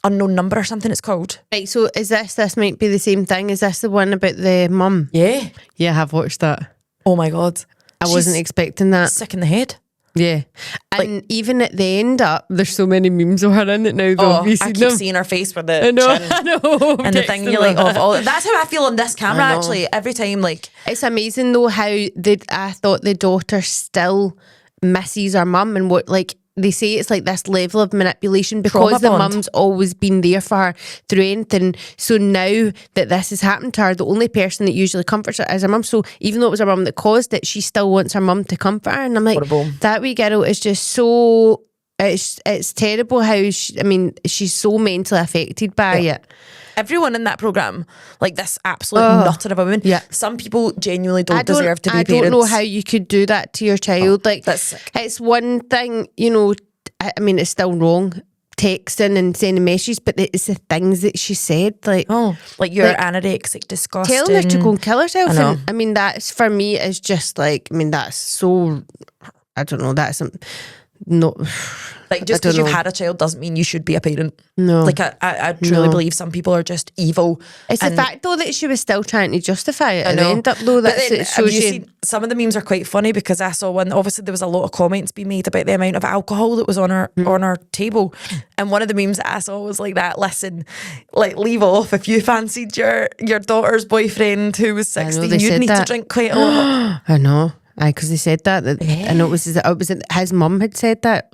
unknown number or something it's called. Right, so is this might be the same thing? Is this the one about the mum? Yeah. Yeah, I have watched that. Oh my God. I wasn't expecting that. Sick in the head. Yeah. And even at the end up, there's so many memes of her in it now, though. Have you seen I keep them? seeing her face with the I know, chin. I know. And the thing, you're like, that's how I feel on this camera, actually. Every time, like... It's amazing, though, how I thought the daughter still misses her mum, and what, like, they say it's like this level of manipulation because the mum's always been there for her through anything. So now that this has happened to her, the only person that usually comforts her is her mum. So even though it was her mum that caused it, she still wants her mum to comfort her. And I'm like, that wee girl is just so... It's terrible how she's so mentally affected by it. Everyone in that programme, like this absolute nutter of a woman. Yeah. Some people genuinely don't deserve to be parents. I don't know how you could do that to your child. Like, that's sick. It's one thing, I mean, it's still wrong, texting and sending messages, but it's the things that she said. Like, you're anorexic, disgusting. Telling her to go and kill herself. I know. And I mean, that's, for me, is just like, I mean, that's so, I don't know, that's not... Like, just because you've had a child doesn't mean you should be a parent. No. Like, I truly believe some people are just evil. It's the fact, though, that she was still trying to justify it. I know. And end up, though, that it shows you... Seen, some of the memes are quite funny, because I saw one, obviously there was a lot of comments being made about the amount of alcohol that was on her table. And one of the memes that I saw was like that, listen, like, leave off. If you fancied your daughter's boyfriend who was 16, you'd need to drink quite a lot. I know. Because they said that. I know it was his mum had said that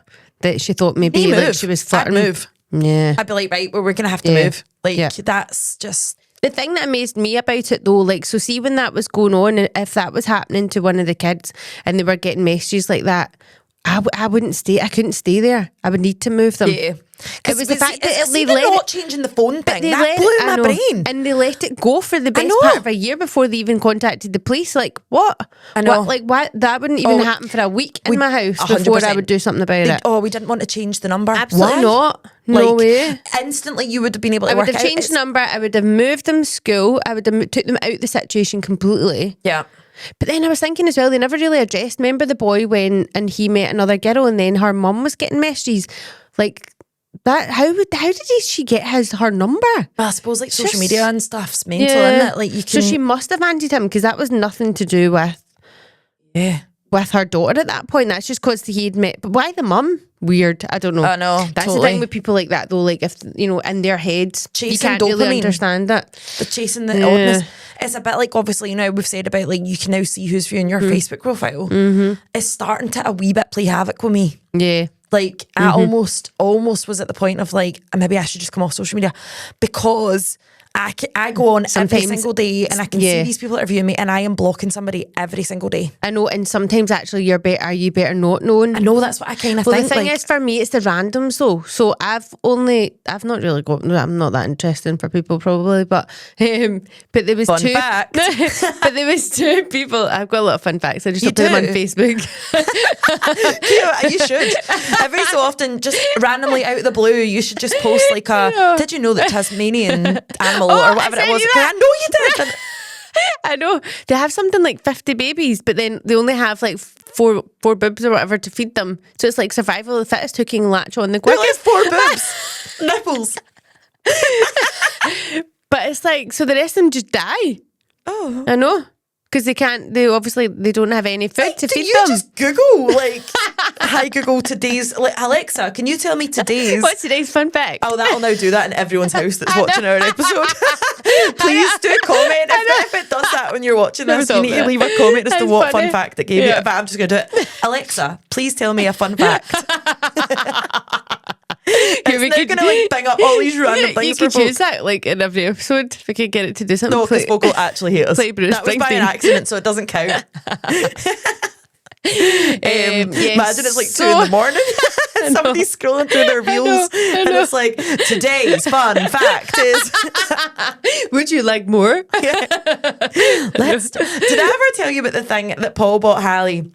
she thought maybe like she was flirting. I'd move. Yeah. I'd be like, right, well, we're going to have to move. Like, that's just... The thing that amazed me about it though, like, so see when that was going on, if that was happening to one of the kids and they were getting messages like that, I wouldn't stay. I couldn't stay there. I would need to move them. Yeah. It was the fact that they let not changing the phone thing. That blew my brain. And they let it go for the best part of a year before they even contacted the police. Like, what? I know. What? Like, what? That wouldn't even happen for a week in my house 100%. before I would do something about it. Oh, we didn't want to change the number. Absolutely Why? not. No way. Instantly, you would have been able to I work would out. have changed the number. I would have moved them school. I would have took them out the situation completely. Yeah. But then I was thinking as well, they never really addressed. Remember the boy when and he met another girl and then her mum was getting messages like that. How did she get her number? Well, I suppose like social media and stuff's mental, isn't it? Like you can. So she must have handed him because that was nothing to do with her daughter at that point. That's just because he'd met. But why the mum? Weird. I don't know. I know. That's totally. the thing with people like that though. Like if in their heads, chasing you can't dopamine. really understand it. The chasing the oddness. It's a bit like obviously we've said about like you can now see who's viewing your Facebook profile. It's starting to a wee bit play havoc with me. Yeah. Like I almost was at the point of like maybe I should just come off social media because I go on every single day and I can see these people that are viewing me and I am blocking somebody every single day. I know, and sometimes actually you better not knowing. I know, that's what I kind of think. think. The thing is for me it's the randoms though. So I've not really got, I'm not that interesting for people probably, but there was fun two fact. but there was two people. I've got a lot of fun facts. I just put them on Facebook. You should. Every so often, just randomly out of the blue, you should just post like did you know that Tasmanian animal or whatever it was? I know you did. I know. They have something like 50 babies, but then they only have like four boobs or whatever to feed them. So it's like survival of the fittest who can latch on the quickest. Like 4 boobs. Nipples. But it's like, so the rest of them just die. Oh. I know. Because they don't have any food to feed them. You just Google, like, hi Google, today's, like, Alexa, can you tell me today's... What's today's fun fact? Oh, that'll now do that in everyone's house that's watching our episode. Please do comment if it does that when you're watching this. You need to leave a comment as to what fun fact it gave you. But I'm just going to do it. Alexa, please tell me a fun fact. It's now going to like bring up all these random things. You could use that like in every episode if we could get it to do something. No, because folk will actually hate us. That was by an accident, so it doesn't count. Imagine it's like 2 in the morning. Somebody's scrolling through their reels and it's like, today's fun fact is would you like more? Did I ever tell you about the thing that Paul bought Hallie?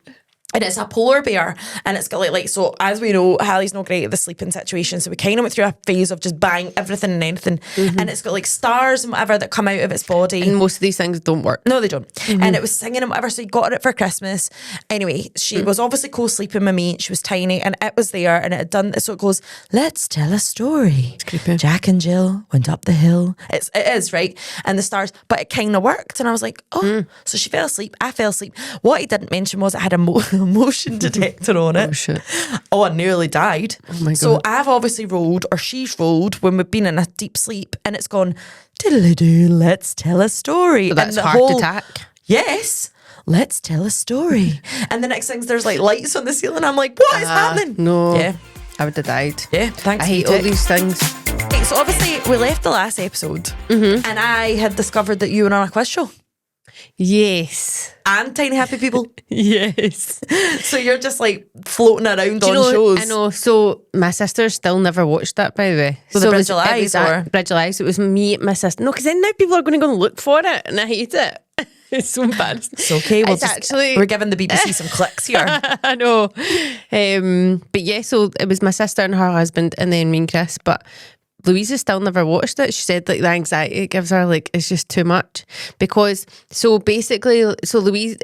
And it's a polar bear and it's got like so as we know, Hallie's not great at the sleeping situation, so we kind of went through a phase of just buying everything and anything, and it's got like stars and whatever that come out of its body, and most of these things don't work. No, they don't. And it was singing and whatever, so he got it for Christmas. Anyway, she was obviously co-sleeping with me. She was tiny and it was there and it had done, so it goes, let's tell a story. It's creepy. Jack and Jill went up the hill. It is right, and the stars, but it kind of worked and I was like, oh. So she fell asleep, I fell asleep. What he didn't mention was it had a motion detector on it. Oh shit. Oh, I nearly died. Oh my God. So I've obviously rolled, or she's rolled when we've been in a deep sleep and it's gone, diddly-doo, let's tell a story. So that's and the heart attack? Yes. Let's tell a story. And the next thing's there's like lights on the ceiling. I'm like, what is happening? No. Yeah. I would have died. Yeah, thanks. I hate all these things. Okay, so obviously we left the last episode and I had discovered that you were on a quiz show. Yes. And Tiny Happy People. Yes. So you're just like floating around on shows. I know. So my sister still never watched that, by the way. So the Bridge of Lies or? Bridge of Lies. It was me, my sister. No, because then now people are going to go and look for it and I hate it. It's so embarrassing. It's okay. We're giving the BBC some clicks here. I know. But yeah, so it was my sister and her husband and then me and Chris. But Louisa still never watched it. She said like the anxiety it gives her like it's just too much. Because so basically, so Louise,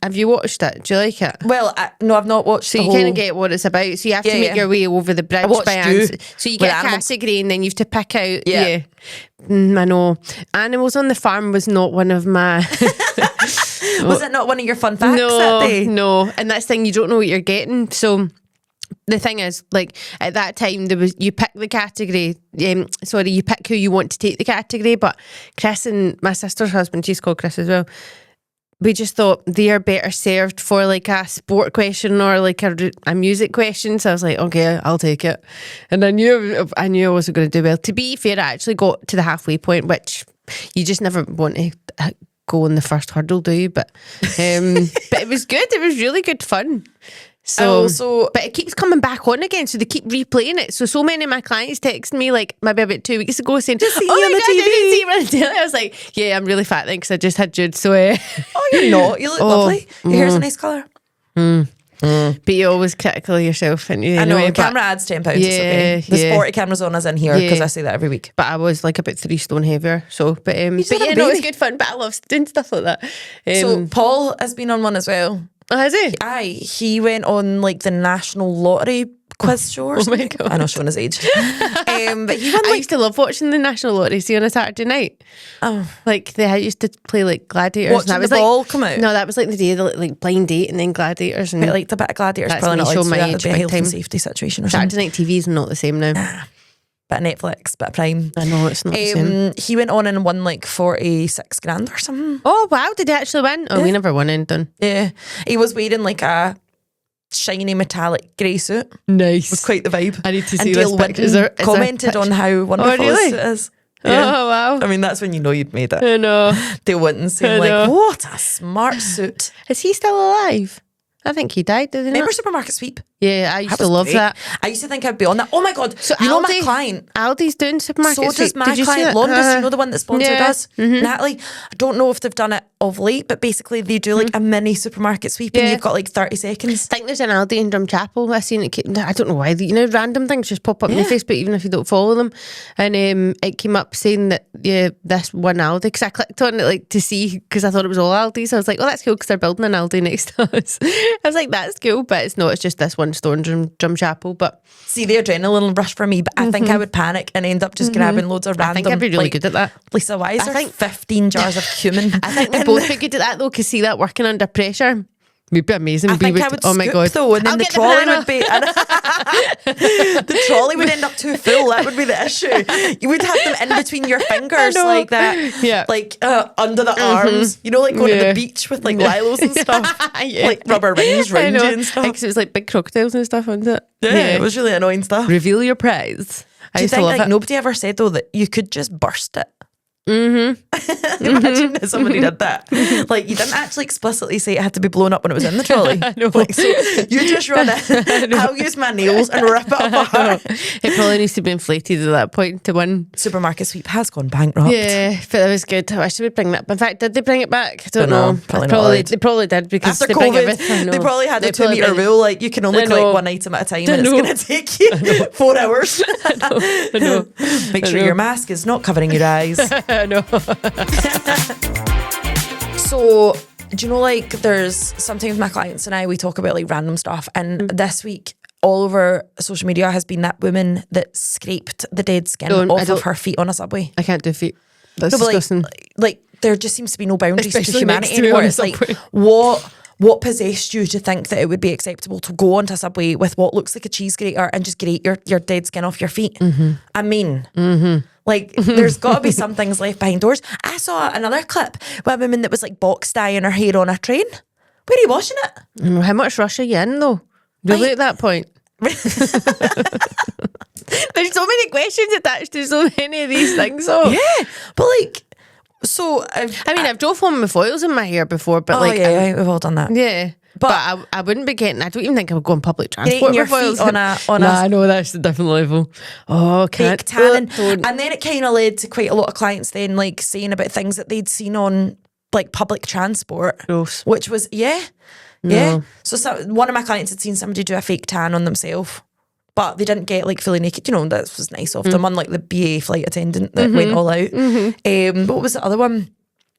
have you watched it? Do you like it? Well, no, I've not watched. So you kind of get what it's about. So you have to make your way over the bridge by hand. So you get a category and then you have to pick out. Yeah. I know. Animals on the Farm was not one of my. Was it not one of your fun facts that day? No. And that's the thing, you don't know what you're getting. So the thing is, like at that time, you pick the category. You pick who you want to take the category. But Chris and my sister's husband, she's called Chris as well. We just thought they are better served for like a sport question or like a music question. So I was like, okay, I'll take it. And I knew I wasn't going to do well. To be fair, I actually got to the halfway point, which You just never want to go on the first hurdle, do you? But it was good. It was really good fun. But it keeps coming back on again, so they keep replaying it. So many of my clients texted me like maybe about 2 weeks ago saying, "Just see you on the TV." I didn't see you on the telly. I was like, "Yeah, I'm really fat then because I just had Jude." So, oh, you're not. You look lovely. Your hair's a nice colour. But you're always critical of yourself, and I know. Camera adds £10. It's okay. There's 40 cameras on us in here because I say that every week. But I was like about 3 stone heavier. So, but yeah, no, it's good fun. But I love doing stuff like that. So Paul has been on one as well. Oh, has he? Aye, he went on like the National Lottery quiz show or something. Oh my God. I know, showing his age. But he won, I used to love watching the National Lottery, see, on a Saturday night. Oh. Like, they used to play like Gladiators. Watching and that was the ball come out? No, that was like the day of like Blind Date and then Gladiators. And I liked a bit of Gladiators. That's probably me not showing allowed to my do that. age It'd be a big health and time. safety situation or something. Saturday night TV is not the same now. Bit of Netflix, bit of Prime. I know, it's not the same. He went on and won like 46 grand or something. Oh, wow, did he actually win? Oh, we never won anything. Yeah. He was wearing like a shiny metallic grey suit. Nice. It was quite the vibe. I need to and see Dale this picture. Is there commented on how wonderful really? his suit is. Yeah. Oh, wow. I mean, that's when you know you'd made it. I know. Dale Winton saying like, what a smart suit. Is he still alive? I think he died, didn't he? Remember Supermarket Sweep? Yeah, I used That to was love great. that. I used to think I'd be on that. Oh my God. So you know my Aldi- client? Aldi's doing Supermarket So Sweep. does my Did you see client it? Londis, you know the one that sponsored Yeah. us? Natalie. I don't know if they've done it of late, but basically they do like a mini supermarket sweep and Yeah. you've got like 30 seconds. I think there's an Aldi in Drumchapel. I seen it. I don't know why. Random things just pop up in your Facebook, even if you don't follow them. And it came up saying that this one Aldi, because I clicked on it like to see, because I thought it was all Aldi. So I was like, oh, that's cool because they're building an Aldi next to us. I was like, that's cool, but it's not. It's just this one store in Drumchapel. But See, the adrenaline rush for me, but I think I would panic and end up just grabbing loads of random. I think I'd be really good at that. Lisa, why is there 15 jars of cumin? I think we'd both be good at that though, because see that working under pressure. We'd be amazing. I think I would oh my scoop God. though, and then I'll the get trolley banana. would be the trolley would end up too full. That would be the issue. You would have them in between your fingers like that, Yeah. like under the arms. You know, like going to the beach with like lilos and stuff, like rubber rings round you and stuff. Because it was like big crocodiles and stuff, wasn't it? Yeah, it was really annoying stuff. Reveal your prize. Do you think like nobody ever said though that you could just burst it? Imagine if somebody did that. Like you didn't actually explicitly say it had to be blown up when it was in the trolley. I know. Like, so you just run it. I'll use my nails and rip it apart. It probably needs to be inflated at that point to win. Supermarket Sweep has gone bankrupt. Yeah, but that was good. I wish they would bring that. In fact, did they bring it back? I don't Dunno, know. probably not allowed. They probably did because After they bring COVID, everything. I know. they probably had a They 2 metre probably- rule. Like you can only I know. collect one item at a time, and it's know. going to take you 4 hours. I know. Make sure your mask is not covering your eyes. I know. So, do you know, like, there's sometimes my clients and I, we talk about like random stuff. And this week, all over social media has been that woman that scraped the dead skin off of her feet on a subway. I can't do feet. That's No, but disgusting. like, there just seems to be no boundaries to Especially humanity next to me anymore. on a It's like, subway. what possessed you to think that it would be acceptable to go onto a subway with what looks like a cheese grater and just grate your dead skin off your feet? I mean, like, there's got to be some things left behind doors. I saw another clip with a woman that was like box dyeing her hair on a train. Where are you washing it? How much rush are you in though? Really at that point? There's so many questions attached to so many of these things. So Yeah, but like, so I've drove home with foils in my hair before, but we've all done that. yeah. But I wouldn't be getting. I don't even think I would go on public transport Grating your with foils feet on a Nah, I know that's a different level. Oh, can't fake tanning. don't. And then it kind of led to quite a lot of clients then like saying about things that they'd seen on like public transport. Gross. Which was, yeah. So one of my clients had seen somebody do a fake tan on themselves, but they didn't get like fully naked. You know, that was nice of them, unlike the BA flight attendant that went all out. But what was the other one?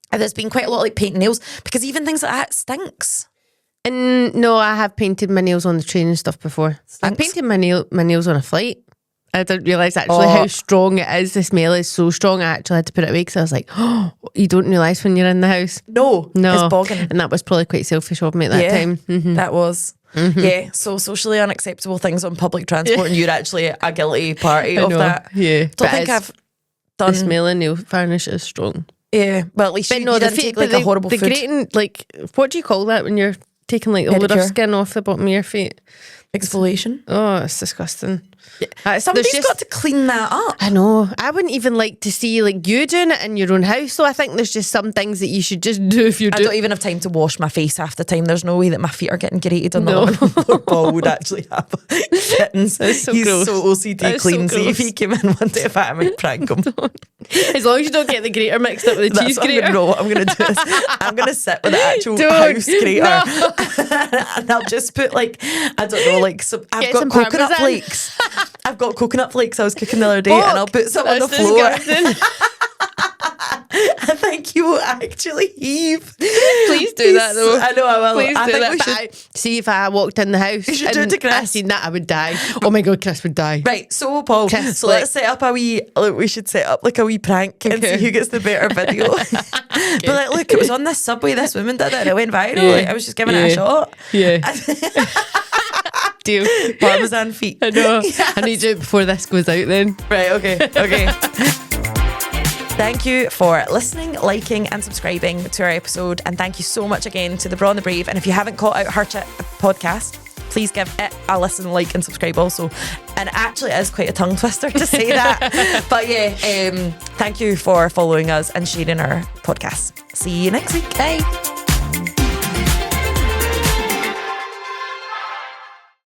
There's been quite a lot of like painting nails, because even things like that stinks. And no, I have painted my nails on the train and stuff before. I painted my nails on a flight. I didn't realise actually how strong it is. The smell is so strong. I actually had to put it away because I was like, oh, you don't realise when you're in the house. No, it's bogging. And that was probably quite selfish of me at that time. That was. Yeah, so socially unacceptable things on public transport, and you're actually a guilty party of that. Yeah. Don't think I've done. The smell of nail varnish is strong. Yeah, well, at least you didn't take like a horrible food. Grating, like, what do you call that when you're taking like a load of Pedicure. skin off the bottom of your feet? Exfoliation. Oh, it's disgusting. Somebody's got to clean that up. I know. I wouldn't even like to see like you doing it in your own house. So I think there's just some things that you should just do if you do. I don't even have time to wash my face half the time. There's no way that my feet are getting grated on the lawn floor. Paul would actually have kittens. That's so He's gross. so OCD clean. See if he came in one day, if I might prank him. As long as you don't get the grater mixed up with the cheese grater. No, what I'm going to do is I'm going to sit with the actual house grater and I'll just put like, I don't know, like I've got coconut flakes. I've got coconut flakes I was cooking the other day and I'll put some on the floor. I think you will actually heave. Please do that though. I know I will. Please I do think that. we should. See if I walked in the house do it to I Chris. seen that, I would die. Oh my God, Chris would die. Right, so Paul, Chris, let's set up a wee, look, we should set up like a wee prank and see who gets the better video. But like, look, it was on this subway, this woman did it, it went viral. Like, I was just giving it a shot. Yeah. Deal. Parmesan feet. I know. Yes. I need to do it before this goes out then. Right, okay. Thank you for listening, liking and subscribing to our episode. And thank you so much again to the Braw and the Brave. And if you haven't caught out her podcast, please give it a listen, like and subscribe also. And actually it is quite a tongue twister to say that. But yeah, thank you for following us and sharing our podcast. See you next week. Bye.